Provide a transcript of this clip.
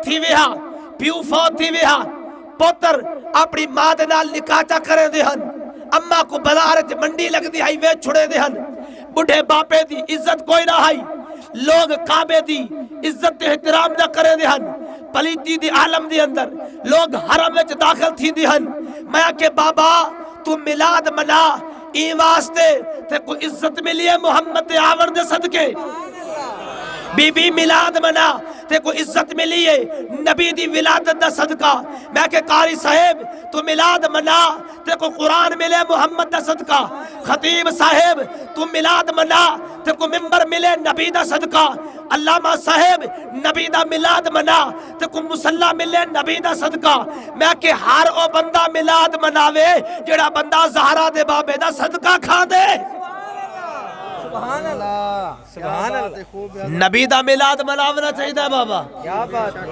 تھی ویہا پیو فوت تھی ویہا پوتر اپنی ماں دے نال نکاح چا کرے دے ہن اما کو بازار وچ منڈی لگ دی ہائی وے چھڑے دے ہن بڈھے باپے دی عزت کوئی نہ ہائی لوگ کعبے دی عزت تے احترام نہ کرے دے ہن پلیتی دی عالم دی اندر لوگ حرم وچ داخل تھی دی ہن میں کہ بابا تو میلاد منا این واسطے تے کوئی عزت ملی ہے محمد آور دے صدقے بی بی میلاد منا تے کوئی عزت ملی ہے نبی دی ولادت دا صدقہ میں کہ قاری صاحب تو میلاد منا تے کوئی قرآن ملے محمد دا صدقہ خطیب صاحب تو میلاد منا تے کوئی ممبر ملے نبی دا صدقہ علامہ صاحب نبی دا میلاد منا تے کوئی مصلی ملے نبی دا صدقہ میں کہ ہر او بندہ میلاد مناوے جڑا بندہ زہرا دے بابے دا صدقہ کھا دے سبحان اللہ سبحان اللہ نبی دا میلاد مناونا چاہیے بابا کیا بات